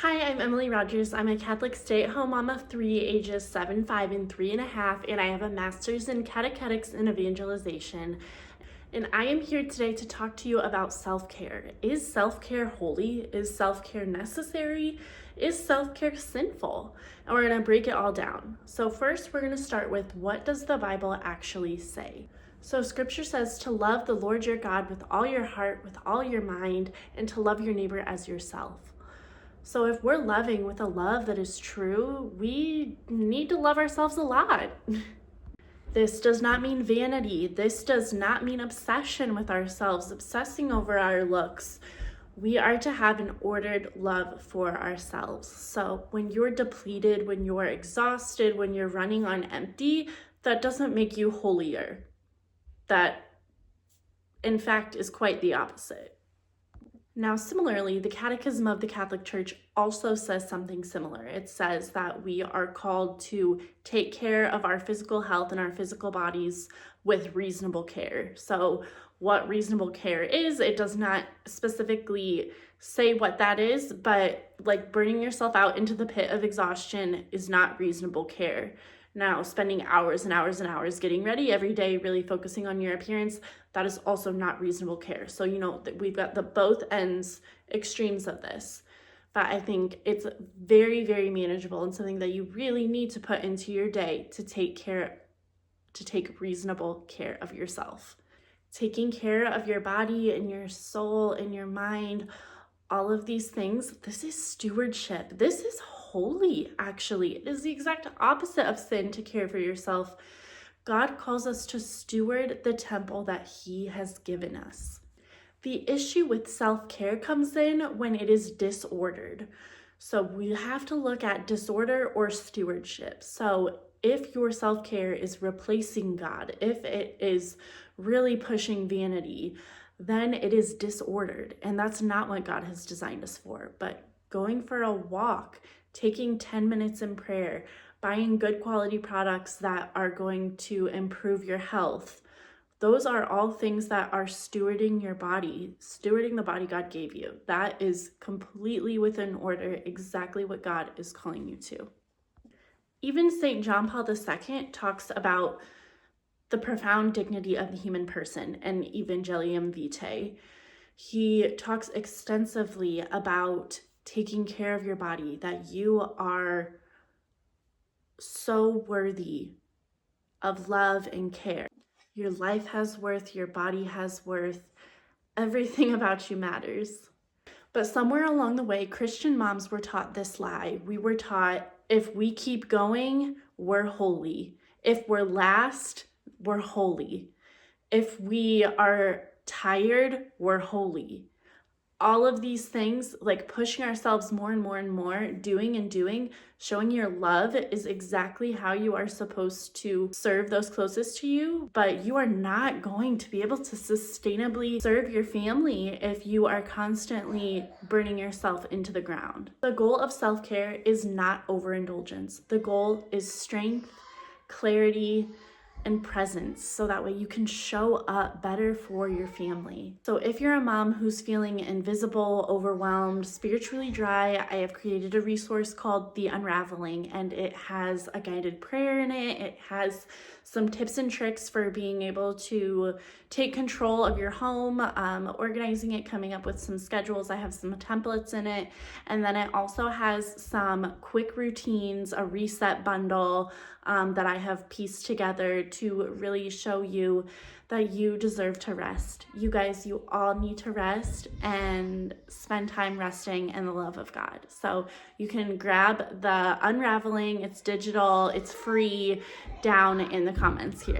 Hi, I'm Emily Rogers. I'm a Catholic stay-at-home mom of 3, ages 7, 5, and 3.5, and I have a master's in catechetics and evangelization. And I am here today to talk to you about self-care. Is self-care holy? Is self-care necessary? Is self-care sinful? And we're going to break it all down. So first, we're going to start with, what does the Bible actually say? So scripture says to love the Lord your God with all your heart, with all your mind, and to love your neighbor as yourself. So if we're loving with a love that is true, we need to love ourselves a lot. This does not mean vanity. This does not mean obsession with ourselves, obsessing over our looks. We are to have an ordered love for ourselves. So when you're depleted, when you're exhausted, when you're running on empty, that doesn't make you holier. That, in fact, is quite the opposite. Now, similarly, the Catechism of the Catholic Church also says something similar. It says that we are called to take care of our physical health and our physical bodies with reasonable care. So what reasonable care is, it does not specifically say what that is, but like burning yourself out into the pit of exhaustion is not reasonable care. Now, spending hours and hours and hours getting ready every day, really focusing on your appearance, that is also not reasonable care. So, we've got the both ends extremes of this. But I think it's very, very manageable and something that you really need to put into your day to take reasonable care of yourself. Taking care of your body and your soul and your mind, all of these things, this is stewardship. This is holy, actually. It is the exact opposite of sin to care for yourself. God calls us to steward the temple that He has given us. The issue with self-care comes in when it is disordered. So we have to look at disorder or stewardship. So if your self-care is replacing God, if it is really pushing vanity, then it is disordered, and that's not what God has designed us for. But going for a walk, taking 10 minutes in prayer, buying good quality products that are going to improve your health, those are all things that are stewarding your body, stewarding the body God gave you. That is completely within order, exactly what God is calling you to. Even St. John Paul II talks about the profound dignity of the human person in Evangelium Vitae. He talks extensively about taking care of your body, that you are so worthy of love and care. Your life has worth, your body has worth, everything about you matters. But somewhere along the way, Christian moms were taught this lie. We were taught, if we keep going, we're holy. If we're last, we're holy. If we are tired, we're holy. All of these things, like pushing ourselves more and more and more, doing and doing, showing your love is exactly how you are supposed to serve those closest to you. But you are not going to be able to sustainably serve your family if you are constantly burning yourself into the ground. The goal of self-care is not overindulgence. The goal is strength, clarity, and presence, so that way you can show up better for your family. So if you're a mom who's feeling invisible, overwhelmed, spiritually dry, I have created a resource called The Unraveling, and it has a guided prayer in it. It has some tips and tricks for being able to take control of your home, organizing it, coming up with some schedules. I have some templates in it. And then it also has some quick routines, a reset bundle that I have pieced together to really show you that you deserve to rest. You guys, you all need to rest and spend time resting in the love of God. So you can grab the Unraveling, it's digital, it's free, down in the comments here.